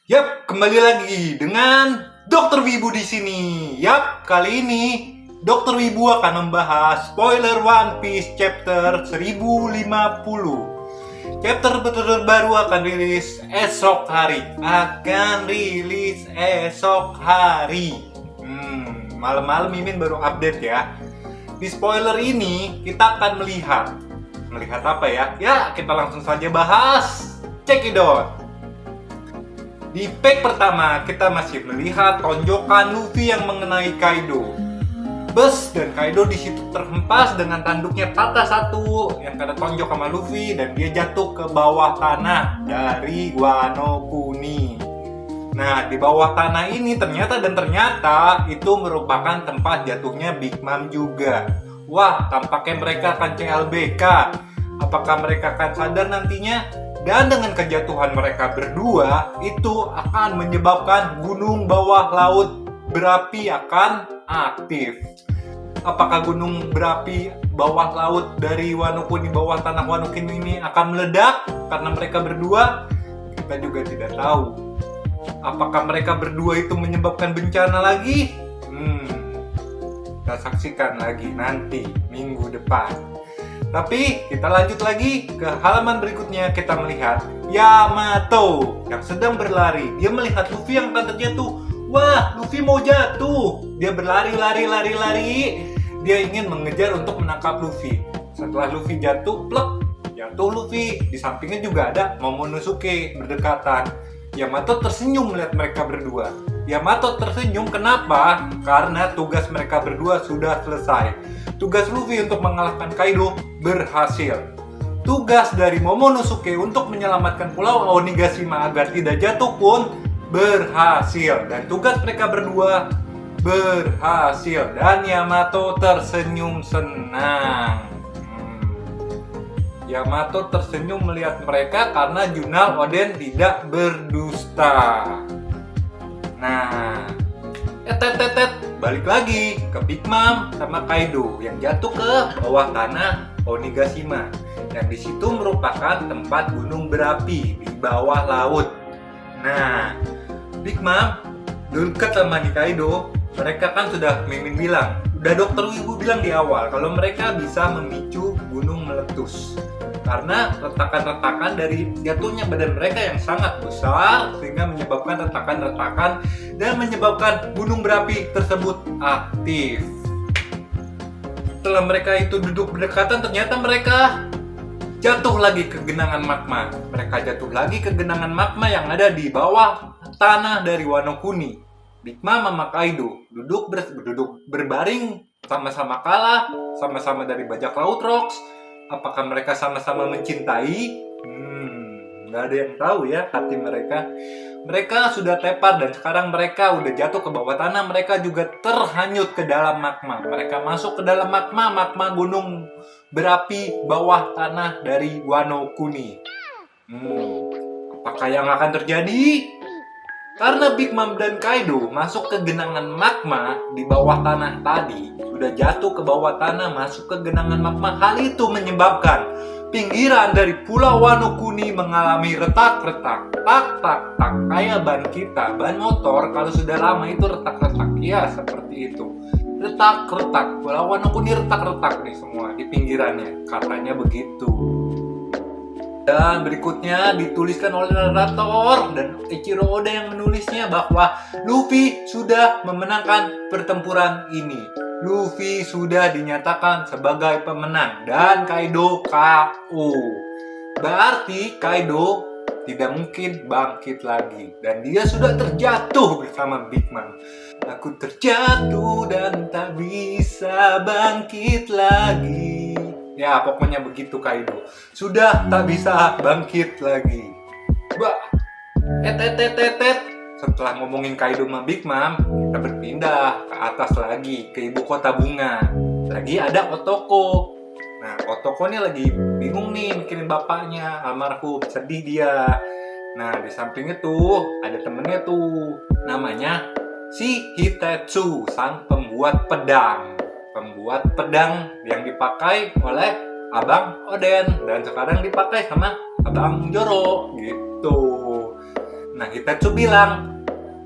Yap, kembali lagi dengan Dokter Wibu di sini. Yap, kali ini Dokter Wibu akan membahas spoiler One Piece chapter 1050. Chapter terbaru akan rilis esok hari. Malam-malam Mimin baru update ya. Di spoiler ini kita akan melihat apa ya? Ya, kita langsung saja bahas. Check it out. Di pack pertama, kita masih melihat tonjokan Luffy yang mengenai Kaido. Bus dan Kaido di situ terhempas dengan tanduknya patah satu yang kena tonjok sama Luffy dan dia jatuh ke bawah tanah dari Wano Kuni. Nah, di bawah tanah ini ternyata itu merupakan tempat jatuhnya Big Mom juga. Wah, tampaknya mereka akan CLBK. Apakah mereka akan sadar nantinya? Dan dengan kejatuhan mereka berdua, itu akan menyebabkan gunung bawah laut berapi akan aktif. Apakah gunung berapi bawah laut dari Wano Kuni, bawah tanah Wano Kuni ini akan meledak karena mereka berdua? Kita juga tidak tahu. Apakah mereka berdua itu menyebabkan bencana lagi? Kita saksikan lagi nanti minggu depan. Tapi kita lanjut lagi ke halaman berikutnya. Kita melihat Yamato yang sedang berlari. Dia melihat Luffy yang akan terjatuh. Wah, Luffy mau jatuh. Dia berlari. Dia ingin mengejar untuk menangkap Luffy. Setelah Luffy jatuh, jatuh Luffy. Di sampingnya juga ada Momonosuke berdekatan. Yamato tersenyum melihat mereka berdua. Yamato tersenyum kenapa? Karena tugas mereka berdua sudah selesai. Tugas Luffy untuk mengalahkan Kaido berhasil. Tugas dari Momonosuke untuk menyelamatkan Pulau Onigashima agar tidak jatuh pun berhasil. Dan tugas mereka berdua berhasil. Dan Yamato tersenyum senang. Yamato tersenyum melihat mereka karena jurnal Oden tidak berdusta. Nah, balik lagi ke Big Mom sama Kaido yang jatuh ke bawah tanah Onigashima. Yang di situ merupakan tempat gunung berapi di bawah laut. Nah, Big Mom dekat sama Kaido. Mereka kan sudah Mimin bilang, udah Dokter Wibu bilang di awal kalau mereka bisa memicu gunung meletus. Karena retakan-retakan dari jatuhnya badan mereka yang sangat besar sehingga menyebabkan retakan-retakan dan menyebabkan gunung berapi tersebut aktif. Setelah mereka itu duduk berdekatan, ternyata mereka jatuh lagi ke genangan magma. Mereka jatuh lagi ke genangan magma yang ada di bawah tanah dari Wano Kuni. Big Mom sama Kaido duduk berbaring, sama-sama kalah, sama-sama dari bajak laut Rocks. Apakah mereka sama-sama mencintai? Nggak ada yang tahu ya hati mereka. Mereka sudah tepar dan sekarang mereka udah jatuh ke bawah tanah. Mereka juga terhanyut ke dalam magma. Mereka masuk ke dalam magma gunung berapi bawah tanah dari Wano Kuni. Apakah yang akan terjadi? Karena Big Mom dan Kaido masuk ke genangan magma di bawah tanah tadi, sudah jatuh ke bawah tanah, masuk ke genangan magma. Hal itu menyebabkan pinggiran dari Pulau Wano Kuni mengalami retak-retak, tak, kayak ban kita, ban motor kalau sudah lama itu retak-retak, ya seperti itu. Retak-retak, Pulau Wano Kuni retak-retak nih semua di pinggirannya, katanya begitu. Dan berikutnya dituliskan oleh narator dan Eiichiro Oda yang menulisnya bahwa Luffy sudah memenangkan pertempuran ini. Luffy sudah dinyatakan sebagai pemenang dan Kaido KO. Berarti Kaido tidak mungkin bangkit lagi dan dia sudah terjatuh bersama Big Mom. Aku terjatuh dan tak bisa bangkit lagi. Ya, pokoknya begitu Kaido. Sudah tak bisa bangkit lagi. Setelah ngomongin Kaido sama Big Mom, kita berpindah ke atas lagi, ke ibu kota bunga. Lagi ada Otoko. Nah, Otoko nih lagi bingung nih mikirin bapaknya, almarhum, sedih dia. Nah, di sampingnya tuh ada temennya tuh, namanya si Hitetsu, sang pembuat pedang. Pembuat pedang yang dipakai oleh Abang Oden dan sekarang dipakai sama Abang Zoro gitu. Nah Hitetsu bilang,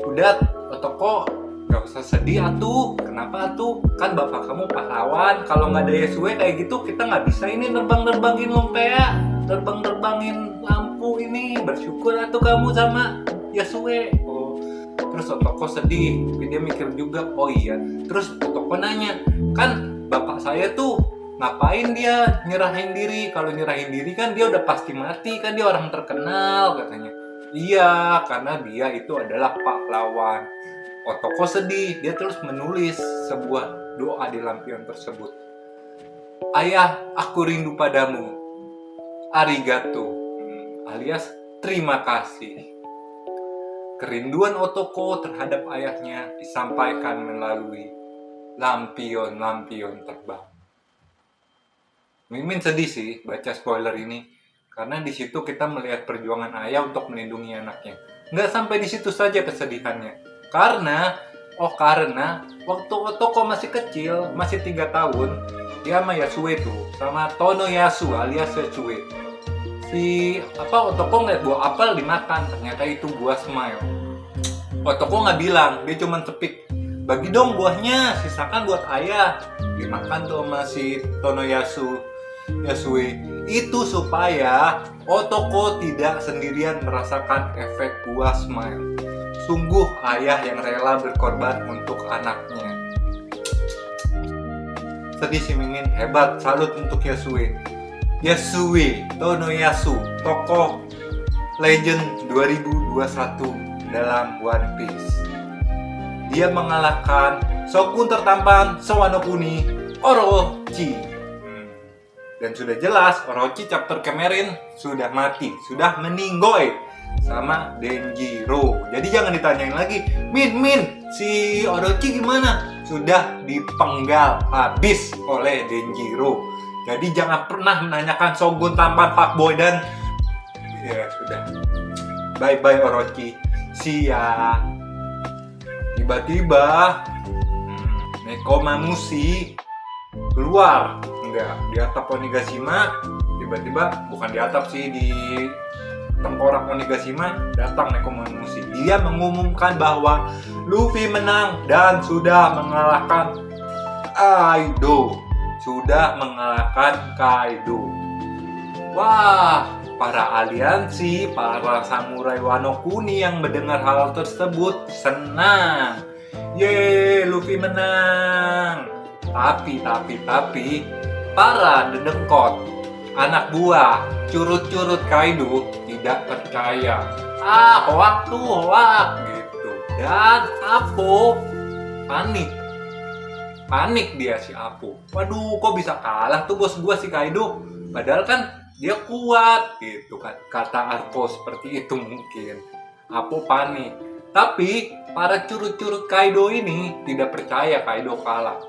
udah Otoko gak usah sedih atuh. Kenapa atuh? Kan bapak kamu pahlawan. Kalau nggak ada Yasue kayak gitu kita nggak bisa ini nerbangin lompea, nerbangin lampu ini. Bersyukur atuh kamu sama Yasue. Oh, terus Otoko sedih. Tapi dia mikir juga, oh iya. Terus Otoko nanya, kan bapak saya tuh ngapain dia nyerahin diri? Kalau nyerahin diri kan dia udah pasti mati, kan dia orang terkenal katanya. Iya, karena dia itu adalah pahlawan. Otoko sedih, dia terus menulis sebuah doa di lampion tersebut. Ayah, aku rindu padamu. Arigato, alias terima kasih. Kerinduan Otoko terhadap ayahnya disampaikan melalui lampion-lampion terbang. Mimin sedih sih baca spoiler ini, karena di situ kita melihat perjuangan ayah untuk melindungi anaknya. Nggak sampai di situ saja kesedihannya. Karena waktu Otoko masih kecil, masih 3 tahun, dia sama Yasue tuh, sama Tonoyasu alias Yasue. Otoko ngeliat buah apel dimakan, ternyata itu buah smile. Otoko nggak bilang, dia cuma cepik, bagi dong buahnya, sisakan buat ayah. Dimakan tuh sama si Yasue. Itu supaya Otoko tidak sendirian merasakan efek buah smile. Sungguh ayah yang rela berkorban untuk anaknya. Sedih si Mimin, hebat, salut untuk Yasue. Yasue Tonoyasu, tokoh legend 2021 dalam One Piece. Dia mengalahkan Shogun tertampan Sewanokuni, Orochi. Dan sudah jelas Orochi chapter kemarin sudah mati, sudah meninggoy sama Denjiro. Jadi jangan ditanyain lagi, Min, si Orochi gimana? Sudah dipenggal habis oleh Denjiro. Jadi jangan pernah menanyakan Shogun tampan fuckboy dan ya sudah. Bye Orochi. Sia. Tiba-tiba Nekomamushi keluar. Enggak, di atap Onigashima. Tiba-tiba, bukan di atap sih, di tengkorak Onigashima datang Nekomamushi. Dia mengumumkan bahwa Luffy menang dan sudah mengalahkan Kaido. Wah, para aliansi, para samurai Wano Kuni yang mendengar hal tersebut senang. Yeay, Luffy menang. Tapi para dedengkot, anak buah curut-curut Kaido tidak percaya. Hoak gitu. Dan Apo panik dia si Apo. Waduh, kok bisa kalah tuh bos gua si Kaido? Padahal kan dia kuat gitu kan. Kata Arko seperti itu mungkin. Apo panik. Tapi para curut-curut Kaido ini tidak percaya Kaido kalah.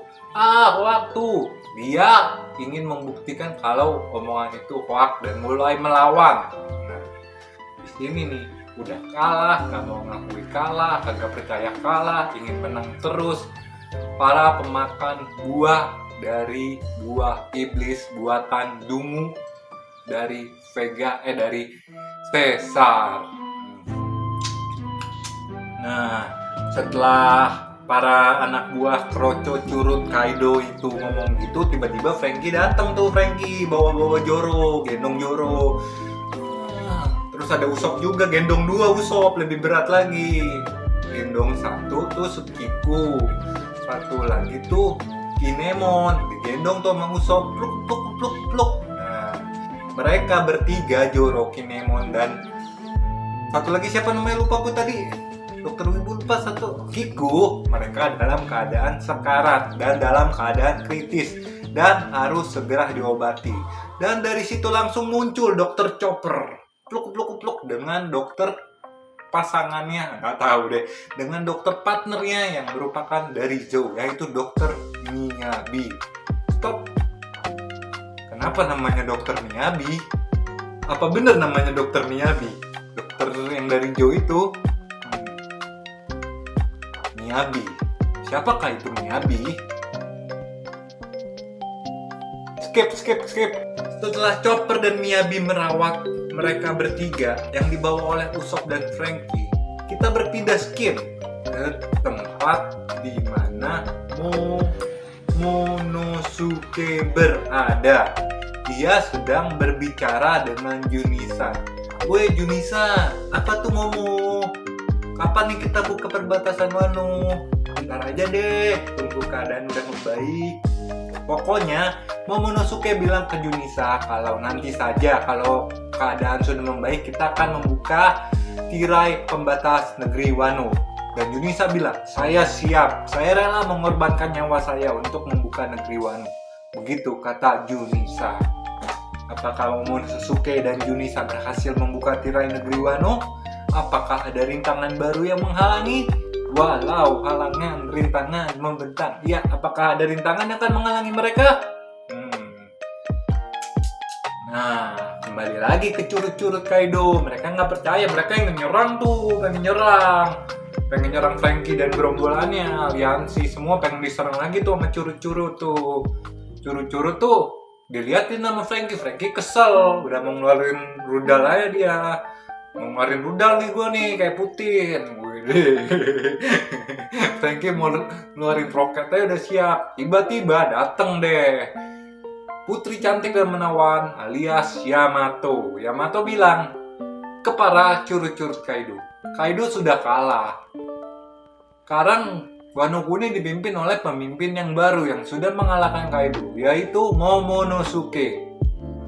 Waktu dia ingin membuktikan kalau omongan itu hoax dan mulai melawan. Nah, di sini nih udah kalah, gak mau ngakui kalah, kagak percaya kalah, ingin menang terus. Para pemakan buah dari buah iblis buatan Dungu dari Caesar. Nah, setelah para anak buah Kroco curut Kaido itu ngomong gitu, tiba-tiba Franky datang tuh. Franky bawa Joro, gendong Joro. Terus ada Usopp juga, gendong 2 Usopp, lebih berat lagi. Gendong 1 tuh Tsukiku, 1 lagi tuh Kinemon, digendong tuh sama Usopp, pluk. Nah, mereka bertiga, Joro, Kinemon, dan 1 lagi siapa namanya lupa gue tadi, Dokter Wibu lupa, 1 Hiku. Mereka dalam keadaan sekarat dan dalam keadaan kritis dan harus segera diobati. Dan dari situ langsung muncul Dokter Chopper, pluk dengan dokter pasangannya, nggak tahu deh, dengan dokter partnernya yang merupakan dari Zou, yaitu Dokter Miyabi. Stop. Kenapa namanya Dokter Miyabi? Apa bener namanya Dokter Miyabi? Dokter yang dari Zou itu Miyabi. Siapakah itu Miyabi? Skip. Setelah Chopper dan Miyabi merawat mereka bertiga yang dibawa oleh Usopp dan Franky, kita berpindah skip ke tempat di mana Momonosuke berada. Dia sedang berbicara dengan Junisa. Woi Junisa, apa tuh Momo? Kapan nih kita buka perbatasan Wano? Bentar aja deh, tunggu keadaan udah membaik. Pokoknya Momonosuke bilang ke Junisa kalau nanti saja kalau keadaan sudah membaik kita akan membuka tirai pembatas negeri Wano. Dan Junisa bilang, saya siap, saya rela mengorbankan nyawa saya untuk membuka negeri Wano. Begitu kata Junisa. Apakah Momonosuke dan Junisa berhasil membuka tirai negeri Wano? Apakah ada rintangan baru yang menghalangi? Walau halangan, rintangan, membentang. Ya, apakah ada rintangan yang akan menghalangi mereka? Nah, kembali lagi ke curut-curut Kaido. Mereka nggak percaya, mereka yang menyerang tuh, pengen nyerang Franky dan gerombolannya, aliansi semua pengen diserang lagi tuh sama curut-curut tuh. Curut-curut tuh diliatin sama Franky kesel, udah mau ngeluarin rudal aja dia. Mau ngeluarin rudal nih gue nih, kayak Putin. Franky mau ngeluarin roketnya udah siap. Tiba-tiba dateng deh putri cantik dan menawan alias Yamato. Yamato bilang ke para curut-curut Kaido, Kaido sudah kalah. Sekarang Wano Kuni dipimpin oleh pemimpin yang baru yang sudah mengalahkan Kaido, yaitu Momonosuke.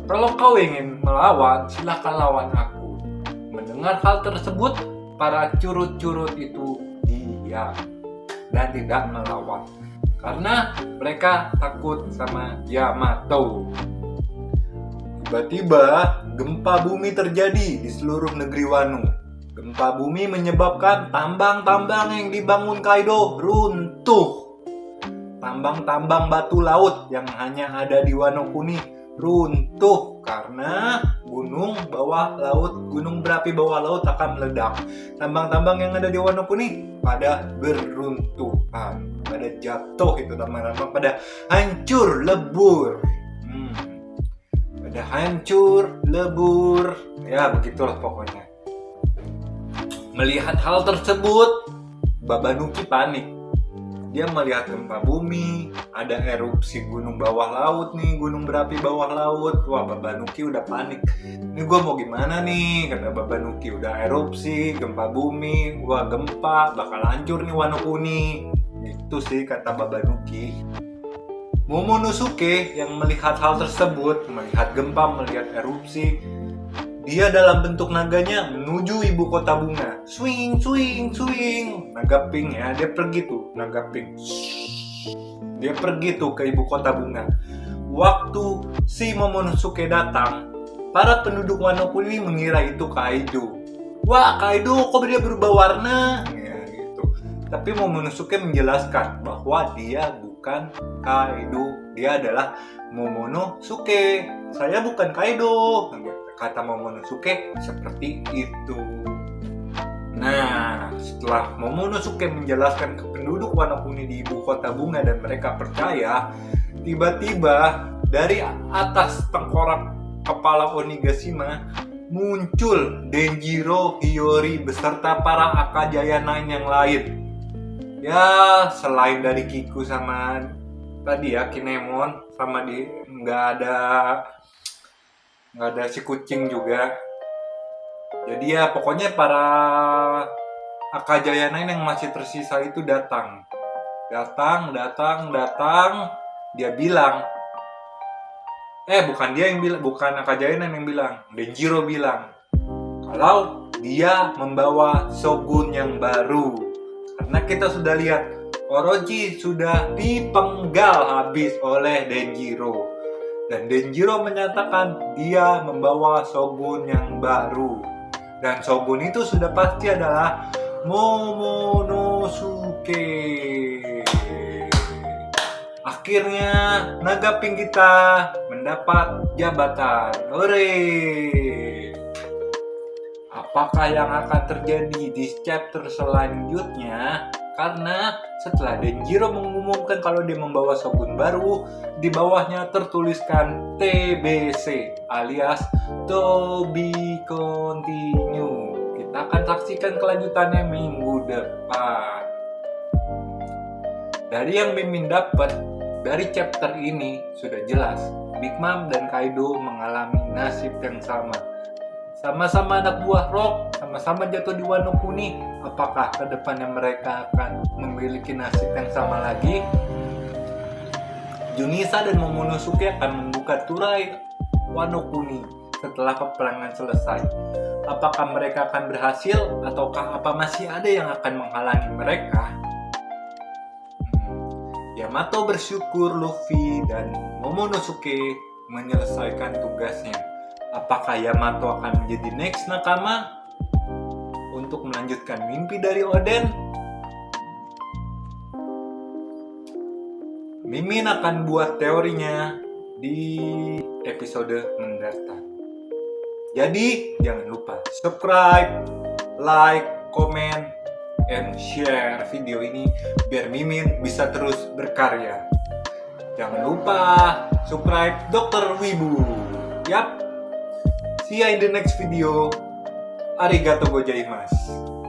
Kalau kau ingin melawan, silakan lawan aku. Mendengar hal tersebut, para curut-curut itu diam dan tidak melawan. Karena mereka takut sama Yamato. Tiba-tiba gempa bumi terjadi di seluruh negeri Wano. Gempa bumi menyebabkan tambang-tambang yang dibangun Kaido runtuh. Tambang-tambang batu laut yang hanya ada di Wano Kuni runtuh karena gunung berapi bawah laut akan meledak. Tambang-tambang yang ada di Wano Kuni pada beruntuhan, pada jatuh itu tambang-tambang, pada hancur lebur. Pada hancur lebur. Ya begitulah pokoknya. Melihat hal tersebut, Babanuki panik. Dia melihat gempa bumi, ada erupsi gunung bawah laut nih, gunung berapi bawah laut. Wah, Babanuki udah panik. Ini gue mau gimana nih, kata Babanuki. Udah erupsi, gempa bumi, wah gempa, bakal hancur nih Wano Kuni. Itu sih kata Babanuki. Momonosuke yang melihat hal tersebut, melihat gempa, melihat erupsi, dia dalam bentuk naganya menuju ibu kota bunga. Swing, swing, swing. Naga pink ya, dia pergi tuh, naga pink. Dia pergi tuh ke ibu kota bunga. Waktu si Momonosuke datang, para penduduk Wano Kuni mengira itu Kaido. Wah, Kaido kok dia berubah warna? Ya gitu. Tapi Momonosuke menjelaskan bahwa dia bukan Kaido. Dia adalah Momonosuke. Saya bukan Kaido. Kata Momonosuke seperti itu. Nah, setelah Momonosuke menjelaskan ke penduduk Wano Kuni di ibu kota bunga dan mereka percaya, tiba-tiba dari atas tengkorak kepala Onigashima muncul Denjiro Hiyori beserta para Akajaya Nine yang lain. Ya, selain dari Kiku sama tadi ya Kinemon, sama nggak ada si kucing juga. Jadi ya pokoknya para Akajaya Nine yang masih tersisa itu datang. Dia bilang, bukan dia yang bilang, bukan Akajaya Nine yang bilang, Denjiro bilang kalau dia membawa shogun yang baru. Karena kita sudah lihat Orochi sudah dipenggal habis oleh Denjiro. Dan Denjiro menyatakan dia membawa shogun yang baru. Dan shogun itu sudah pasti adalah Momonosuke. Akhirnya naga pink kita mendapat jabatan. Hore! Apakah yang akan terjadi di chapter selanjutnya? Karena setelah Denjiro mengumumkan kalau dia membawa shogun baru, di bawahnya tertuliskan TBC alias To Be Continue. Kita akan saksikan kelanjutannya minggu depan. Dari yang Mimin dapat dari chapter ini sudah jelas Big Mom dan Kaido mengalami nasib yang sama. Sama-sama anak buah Rock, sama-sama jatuh di Wano Kuni. Apakah kedepannya mereka akan memiliki nasib yang sama lagi? Junisa dan Momonosuke akan membuka turai Wano Kuni setelah peperangan selesai. Apakah mereka akan berhasil ataukah apa masih ada yang akan menghalangi mereka? Yamato bersyukur Luffy dan Momonosuke menyelesaikan tugasnya. Apakah Yamato akan menjadi next nakama untuk melanjutkan mimpi dari Oden? Mimin akan buat teorinya di episode mendatang. Jadi jangan lupa subscribe, like, comment, and share video ini biar Mimin bisa terus berkarya. Jangan lupa subscribe Dr. Wibu. Yap. See you in the next video. Arigatou gozaimasu.